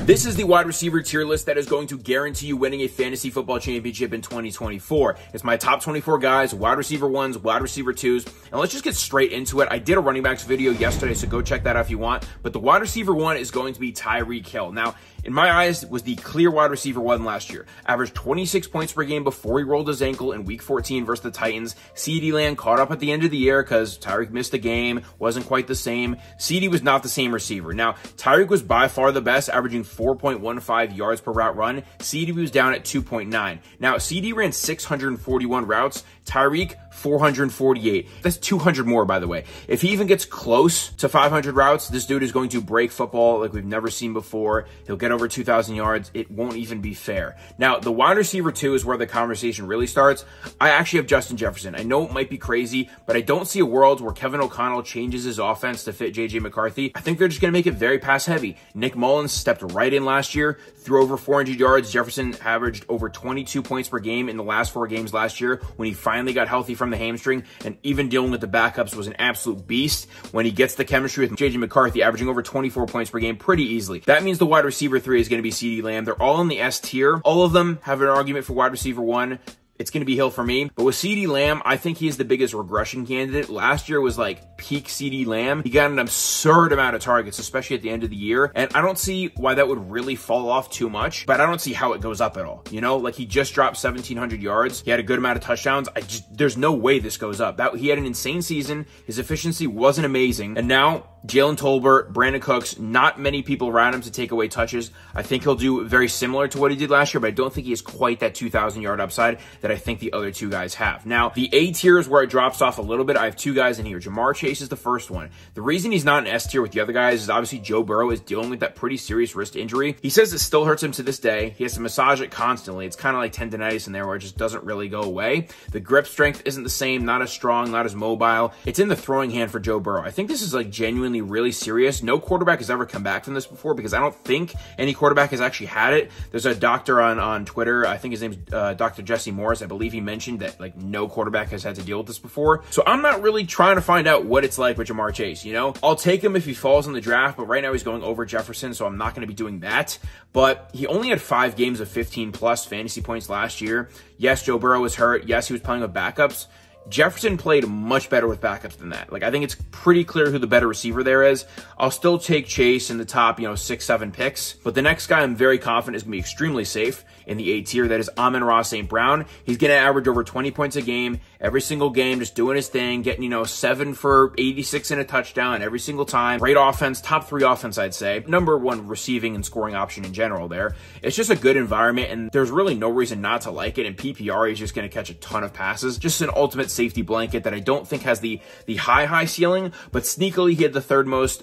This is the wide receiver tier list that is going to guarantee you winning a fantasy football championship in 2024. It's my top 24 guys, wide receiver ones, wide receiver twos, and let's just get straight into it. I did a running backs video yesterday, so go check that out if you want, but the wide receiver one is going to be Tyreek Hill. Now, in my eyes, was the clear wide receiver one last year. Averaged 26 points per game before he rolled his ankle in week 14 versus the Titans. CeeDee Lamb caught up at the end of the year because Tyreek missed a game, wasn't quite the same. CeeDee was not the same receiver. Now, Tyreek was by far the best, averaging 4.15 yards per route run. CeeDee was down at 2.9. Now, CeeDee ran 641 routes. Tyreek, 448. That's 200 more, by the way. If he even gets close to 500 routes, this dude is going to break football like we've never seen before. He'll get over 2,000 yards. It won't even be fair. Now, the wide receiver two is where the conversation really starts. I actually have Justin Jefferson. I know it might be crazy, but I don't see a world where Kevin O'Connell changes his offense to fit J.J. McCarthy. I think they're just going to make it very pass heavy. Nick Mullins stepped right in last year, threw over 400 yards. Jefferson averaged over 22 points per game in the last 4 games last year when he finally got healthy from the hamstring, and even dealing with the backups was an absolute beast when he gets the chemistry with J.J. McCarthy, averaging over 24 points per game pretty easily. That means the wide receiver three is going to be CeeDee Lamb. They're all in the S tier. All of them have an argument for wide receiver one. It's going to be Hill for me. But with CeeDee Lamb, I think he is the biggest regression candidate. Last year was like peak CeeDee Lamb. He got an absurd amount of targets, especially at the end of the year. And I don't see why that would really fall off too much, but I don't see how it goes up at all. You know, like he just dropped 1,700 yards. He had a good amount of touchdowns. There's no way this goes up. He had an insane season. His efficiency wasn't amazing. And now Jalen Tolbert, Brandon Cooks, not many people around him to take away touches. I think he'll do very similar to what he did last year, but I don't think he has quite that 2,000 yard upside that I think the other two guys have. Now, the A tier is where it drops off a little bit. I have 2 guys in here. Jamar Chase is the first one. The reason he's not an S tier with the other guys is obviously Joe Burrow is dealing with that pretty serious wrist injury. He says it still hurts him to this day. He has to massage it constantly. It's kind of like tendonitis in there where it just doesn't really go away. The grip strength isn't the same, not as strong, not as mobile. It's in the throwing hand for Joe Burrow. I think this is like genuinely really serious. No quarterback has ever come back from this before because I don't think any quarterback has actually had it. There's a doctor on Twitter. I think his name's Dr. Jesse Morris. I believe he mentioned that like no quarterback has had to deal with this before. So I'm not really trying to find out what it's like with Jamar Chase, you know? I'll take him if he falls in the draft, but right now he's going over Jefferson, so I'm not going to be doing that. But he only had 5 games of 15 plus fantasy points last year. Yes, Joe Burrow was hurt. Yes, he was playing with backups. Jefferson played much better with backups than that. Like, I think it's pretty clear who the better receiver there is. I'll still take Chase in the top, 6, 7 picks. But the next guy I'm very confident is going to be extremely safe in the A tier. That is Amon-Ra St. Brown. He's going to average over 20 points a game, every single game, just doing his thing, getting, 7 for 86 and a touchdown every single time. Great offense, top 3 offense, I'd say. Number 1 receiving and scoring option in general there. It's just a good environment, and there's really no reason not to like it. And PPR, he's just going to catch a ton of passes. Just an ultimate safety blanket that I don't think has the high ceiling, but sneakily he had the 3rd most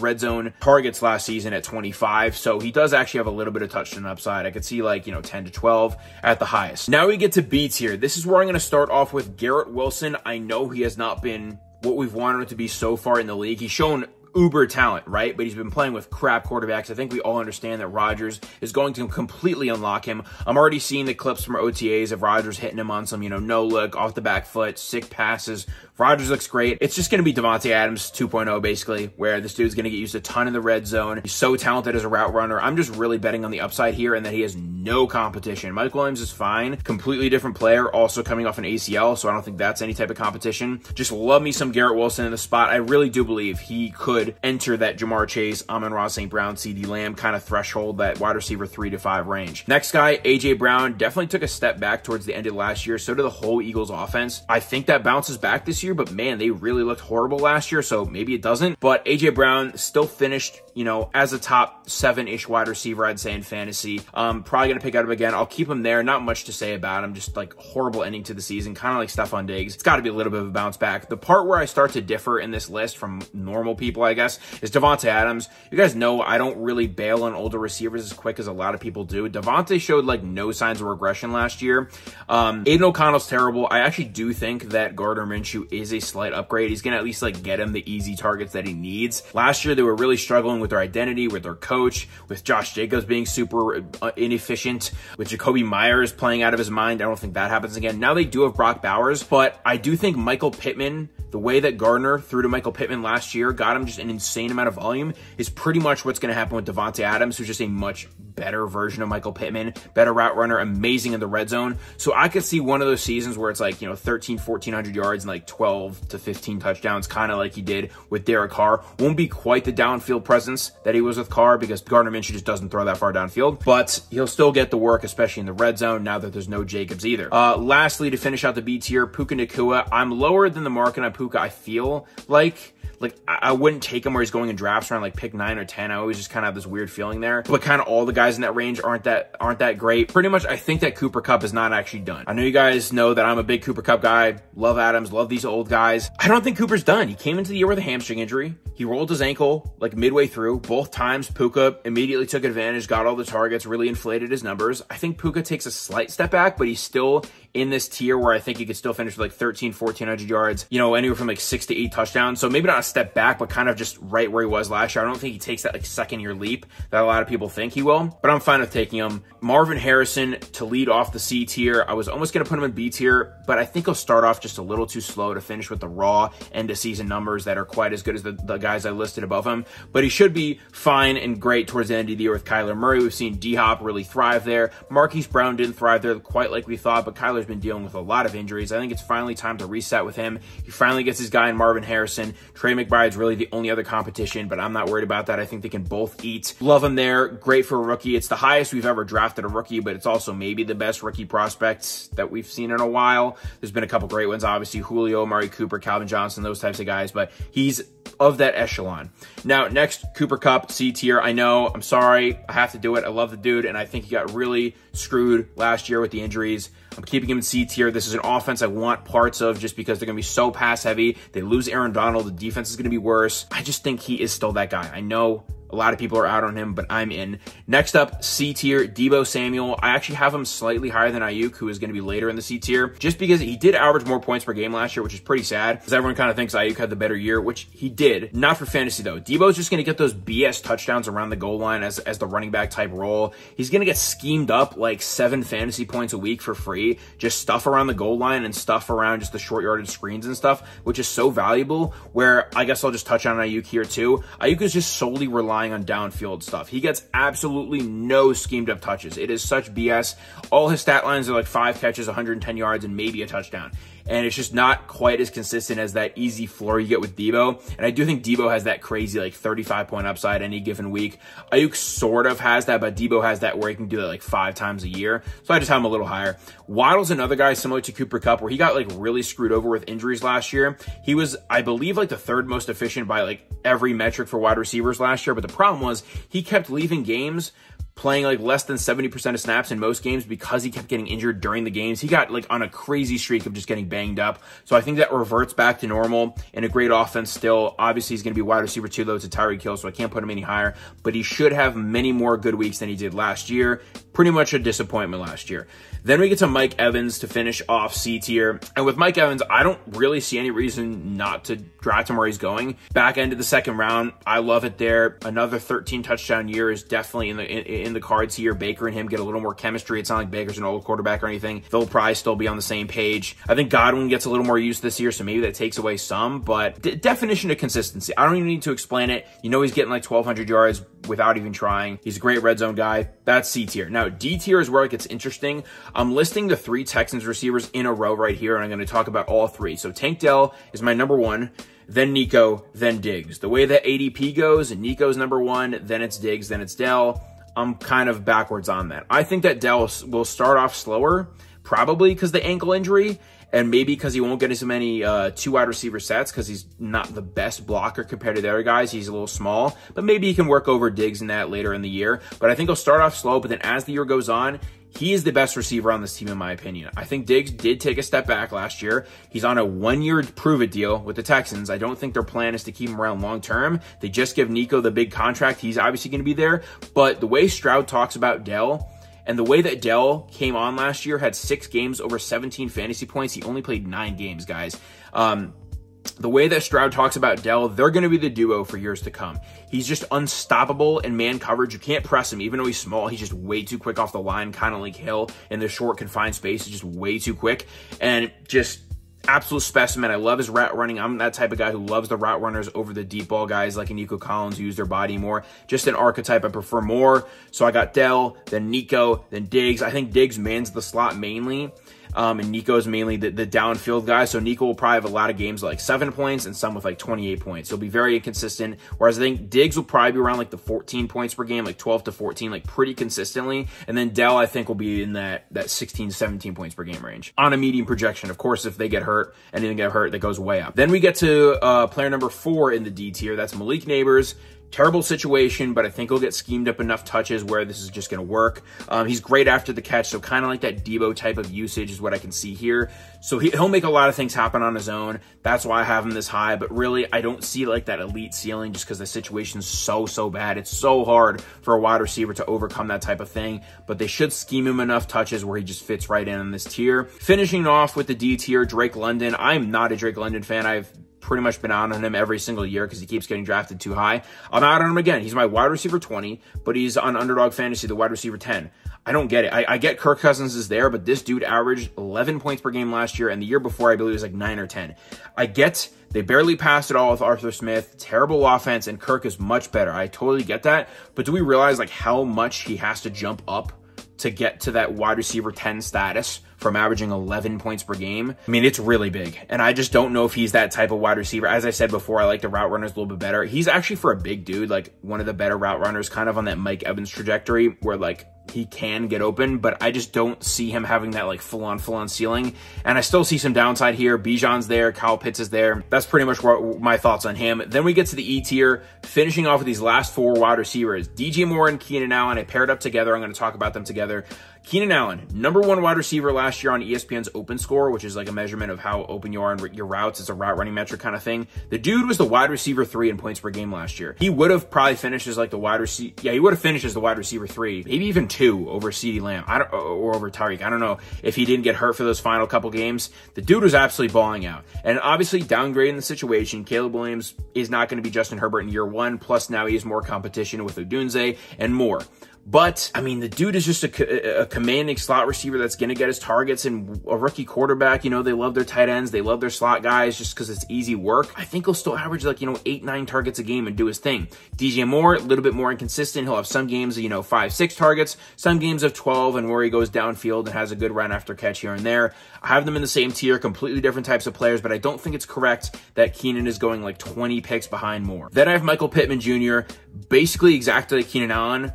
red zone targets last season at 25. So he does actually have a little bit of touchdown upside. I could see 10 to 12 at the highest. Now we get to B tier. This is where I'm going to start off with Garrett Wilson. I know he has not been what we've wanted him to be so far in the league. He's shown uber talent, right? But he's been playing with crap quarterbacks. I think we all understand that Rodgers is going to completely unlock him. I'm already seeing the clips from OTAs of Rodgers hitting him on some, no look, off the back foot, sick passes. Rodgers looks great. It's just going to be Davante Adams 2.0, basically, where this dude's going to get used a ton in the red zone. He's so talented as a route runner. I'm just really betting on the upside here and that he has no competition. Mike Williams is fine. Completely different player, also coming off an ACL, so I don't think that's any type of competition. Just love me some Garrett Wilson in the spot. I really do believe he could enter that Jamar Chase, Amon-Ra St. Brown, CeeDee Lamb kind of threshold, that wide receiver 3 to 5 range. Next guy, A.J. Brown, definitely took a step back towards the end of last year. So did the whole Eagles offense. I think that bounces back this year, but man, they really looked horrible last year, so maybe it doesn't. But A.J. Brown still finished, as a top 7-ish wide receiver, I'd say, in fantasy. Probably going to pick out him again. I'll keep him there. Not much to say about him. Just like horrible ending to the season, kind of like Stephon Diggs. It's got to be a little bit of a bounce back. The part where I start to differ in this list from normal people, I guess, is Davante Adams. You guys know I don't really bail on older receivers as quick as a lot of people do. Davante showed no signs of regression last year. Aiden O'Connell's terrible. I actually do think that Gardner Minshew is a slight upgrade. He's going to at least get him the easy targets that he needs. Last year, they were really struggling with their identity, with their coach, with Josh Jacobs being super inefficient, with Jacoby Myers playing out of his mind. I don't think that happens again. Now they do have Brock Bowers, but I do think Michael Pittman the way that Gardner threw to Michael Pittman last year, got him just an insane amount of volume, is pretty much what's going to happen with Davante Adams, who's just a much better version of Michael Pittman, better route runner, amazing in the red zone. So I could see one of those seasons where it's like, 1,400 yards and like 12 to 15 touchdowns, kind of like he did with Derek Carr. Won't be quite the downfield presence that he was with Carr because Gardner Minshew just doesn't throw that far downfield, but he'll still get the work, especially in the red zone now that there's no Jacobs either. Lastly, to finish out the B tier, Puka Nacua. I'm lower than the market on Puka, I feel like I wouldn't take him where he's going in drafts around like pick 9 or 10. I always just kind of have this weird feeling there. But kind of all the guys in that range aren't that great. Pretty much, I think that Cooper Kupp is not actually done. I know you guys know that I'm a big Cooper Kupp guy. Love Adams, love these old guys. I don't think Cooper's done. He came into the year with a hamstring injury. He rolled his ankle like midway through. Both times, Puka immediately took advantage, got all the targets, really inflated his numbers. I think Puka takes a slight step back, but he's still in this tier where I think he could still finish with like 1,400 yards, anywhere from like 6 to 8 touchdowns. So maybe not a step back, but kind of just right where he was last year. I don't think he takes that like second year leap that a lot of people think he will, but I'm fine with taking him. Marvin Harrison to lead off the C tier. I was almost going to put him in B tier, but I think he'll start off just a little too slow to finish with the raw end of season numbers that are quite as good as the guys I listed above him, but he should be fine and great towards the end of the year with Kyler Murray. We've seen D-Hop really thrive there. Marquise Brown didn't thrive there quite like we thought, but Kyler's been dealing with a lot of injuries. I think it's finally time to reset with him. He finally gets his guy in Marvin Harrison. Trey McBride's really the only other competition, but I'm not worried about that. I think they can both eat. Love him there. Great for a rookie. It's the highest we've ever drafted a rookie, but it's also maybe the best rookie prospects that we've seen in a while. There's been a couple great ones, obviously Julio, Amari Cooper, Calvin Johnson, those types of guys, but he's of that echelon. Now, next, Cooper Kupp, C tier. I know, I'm sorry, I have to do it. I love the dude, and I think he got really screwed last year with the injuries. I'm keeping him in C tier. This is an offense I want parts of just because they're going to be so pass heavy. They lose Aaron Donald. The defense is going to be worse. I just think he is still that guy. I know a lot of people are out on him, but I'm in. Next up, C tier, Deebo Samuel. I actually have him slightly higher than Ayuk, who is going to be later in the C tier, just because he did average more points per game last year, which is pretty sad, because everyone kind of thinks Ayuk had the better year, which he did. Not for fantasy, though. Deebo's just going to get those BS touchdowns around the goal line as the running back type role. He's going to get schemed up like 7 fantasy points a week for free, just stuff around the goal line and stuff around just the short yardage screens and stuff, which is so valuable, where I guess I'll just touch on Ayuk here too. Ayuk is just solely relying on downfield stuff. He gets absolutely no schemed up touches. It is such BS. All his stat lines are like 5 catches, 110 yards, and maybe a touchdown. And it's just not quite as consistent as that easy floor you get with Deebo. And I do think Deebo has that crazy like 35-point upside any given week. Ayuk sort of has that, but Deebo has that where he can do that like 5 times a year. So I just have him a little higher. Waddle's another guy similar to Cooper Kupp where he got like really screwed over with injuries last year. He was, I believe, like the 3rd most efficient by like every metric for wide receivers last year. But the problem was he kept leaving games playing like less than 70% of snaps in most games because he kept getting injured during the games. He got like on a crazy streak of just getting banged up. So I think that reverts back to normal and a great offense still. Obviously, he's going to be wide receiver 2, though. It's a Tyreek Hill, so I can't put him any higher. But he should have many more good weeks than he did last year. Pretty much a disappointment last year. Then we get to Mike Evans to finish off C tier. And with Mike Evans, I don't really see any reason not to draft him where he's going. Back end of the 2nd round, I love it there. Another 13 touchdown year is definitely in the cards here. Baker and him get a little more chemistry. It's not like Baker's an old quarterback or anything. They'll probably still be on the same page. I think Godwin gets a little more use this year, so maybe that takes away some, but definition of consistency. I don't even need to explain it. You know he's getting like 1,200 yards without even trying. He's a great red zone guy. That's C tier. Now, D tier is where it gets interesting. I'm listing the 3 Texans receivers in a row right here, and I'm going to talk about all 3. So Tank Dell is my number 1, then Nico, then Diggs. The way that ADP goes, Nico's number 1, then it's Diggs, then it's Dell. I'm kind of backwards on that. I think that Dell will start off slower, probably because the ankle injury, and maybe because he won't get as many 2 wide receiver sets because he's not the best blocker compared to the other guys. He's a little small, but maybe he can work over Diggs in that later in the year. But I think he'll start off slow, but then as the year goes on, he is the best receiver on this team, in my opinion. I think Diggs did take a step back last year. He's on a 1-year prove-it deal with the Texans. I don't think their plan is to keep him around long-term. They just give Nico the big contract. He's obviously going to be there. But the way Stroud talks about Dell, and the way that Dell came on last year, had 6 games over 17 fantasy points. He only played 9 games, guys. The way that Stroud talks about Dell, they're going to be the duo for years to come. He's just unstoppable in man coverage. You can't press him. Even though he's small, he's just way too quick off the line, kind of like Hill in the short, confined space. He's just way too quick. And just absolute specimen. I love his route running. I'm that type of guy who loves the route runners over the deep ball guys like Nico Collins who use their body more. Just an archetype I prefer more. So I got Dell, then Nico, then Diggs. I think Diggs mans the slot mainly. And Nico's mainly the downfield guy. So Nico will probably have a lot of games like 7 points and some with like 28 points. He'll be very inconsistent. Whereas I think Diggs will probably be around like the 14 points per game, like 12 to 14, like pretty consistently. And then Dell, I think, will be in that 16 to 17 points per game range on a medium projection. Of course, if they get hurt, anything get hurt, that goes way up. Then we get to player number 4 in the D tier. That's Malik Nabers. Terrible situation, but I think he'll get schemed up enough touches where this is just going to work. He's great after the catch, so kind of like that Debo type of usage is what I can see here. So he'll make a lot of things happen on his own. That's why I have him this high, but really I don't see like that elite ceiling just because the situation's so bad. It's so hard for a wide receiver to overcome that type of thing, but they should scheme him enough touches where he just fits right in on this tier. Finishing off with the D tier, Drake London. I'm not a Drake London fan. I've pretty much been out on him every single year because he keeps getting drafted too high. I'm out on him again. He's my wide receiver 20, but he's on Underdog Fantasy, the wide receiver 10. I don't get it. I get Kirk Cousins is there, but this dude averaged 11 points per game last year, and the year before, I believe, it was like 9 or 10. I get they barely passed it all with Arthur Smith, terrible offense, and Kirk is much better. I totally get that, but do we realize like how much he has to jump up to get to that wide receiver 10 status from averaging 11 points per game? I mean, it's really big. And I just don't know if he's that type of wide receiver. As I said before, I like the route runners a little bit better. He's actually, for a big dude, like one of the better route runners, kind of on that Mike Evans trajectory where like he can get open, but I just don't see him having that like full-on ceiling. And I still see some downside here. Bijan's there, Kyle Pitts is there. That's pretty much what my thoughts on him. Then we get to the E tier, finishing off with these last 4 wide receivers. DJ Moore and Keenan Allen, I paired up together. I'm going to talk about them together. Keenan Allen, #1 wide receiver last year on ESPN's Open Score, which is like a measurement of how open you are in your routes. It's a route running metric kind of thing. The dude was the wide receiver 3 in points per game last year. He would have probably finished as like the wide receiver. Yeah, he would have finished as the wide receiver 3, maybe even 2 over CeeDee Lamb or over Tyreek. I don't know if he didn't get hurt for those final couple games. The dude was absolutely balling out. And obviously downgrading the situation, Caleb Williams is not going to be Justin Herbert in year 1. Plus now he has more competition with Odunze and more. But, I mean, the dude is just a commanding slot receiver that's going to get his targets, and a rookie quarterback, you know, they love their tight ends. They love their slot guys just because it's easy work. I think he'll still average like, 8, 9 targets a game and do his thing. DJ Moore, a little bit more inconsistent. He'll have some games of, 5, 6 targets, some games of 12, and where he goes downfield and has a good run after catch here and there. I have them in the same tier, completely different types of players, but I don't think it's correct that Keenan is going like 20 picks behind Moore. Then I have Michael Pittman Jr., basically exactly like Keenan Allen.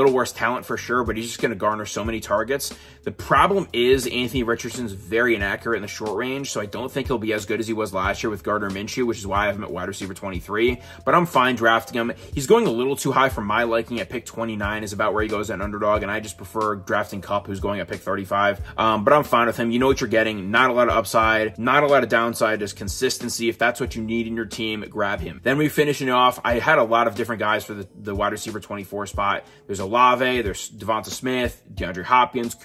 Little worse talent for sure, but he's just going to garner so many targets. The problem is Anthony Richardson's very inaccurate in the short range, so I don't think he'll be as good as he was last year with Gardner Minshew, which is why I have him at wide receiver 23. But I'm fine drafting him. He's going a little too high for my liking. At pick 29 is about where he goes at Underdog, and I just prefer drafting Kupp, who's going at pick 35. But I'm fine with him. You know what you're getting. Not a lot of upside, not a lot of downside, just consistency. If that's what you need in your team, grab him. Then we finish it off. I had a lot of different guys for the wide receiver 24 spot. There's Olave, there's Devonta Smith, DeAndre Hopkins,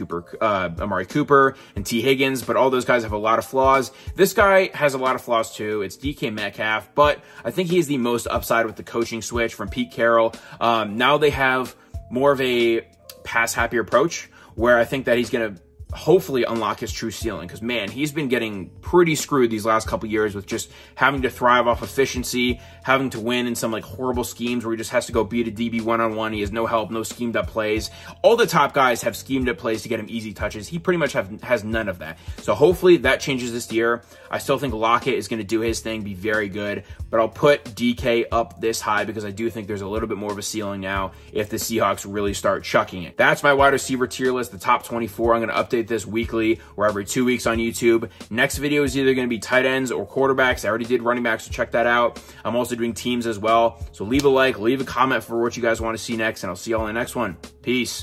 Amari Cooper, and T. Higgins, but all those guys have a lot of flaws. This guy has a lot of flaws too. It's DK Metcalf, but I think he is the most upside with the coaching switch from Pete Carroll. Now they have more of a pass-happy approach where I think that he's going to hopefully unlock his true ceiling, because man, he's been getting pretty screwed these last couple years with just having to thrive off efficiency, having to win in some like horrible schemes where he just has to go beat a DB one-on-one. He has no help, no schemed up plays. All the top guys have schemed up plays to get him easy touches. He pretty much has none of that. So hopefully that changes this year. I still think Lockett is going to do his thing, be very good, but I'll put DK up this high because I do think there's a little bit more of a ceiling now if the Seahawks really start chucking it. That's my wide receiver tier list, the top 24. I'm going to update this weekly or every 2 weeks on YouTube. Next video is either going to be tight ends or quarterbacks. I already did running backs, so check that out. I'm also doing teams as well. So leave a like, leave a comment for what you guys want to see next, and I'll see y'all in the next one. Peace.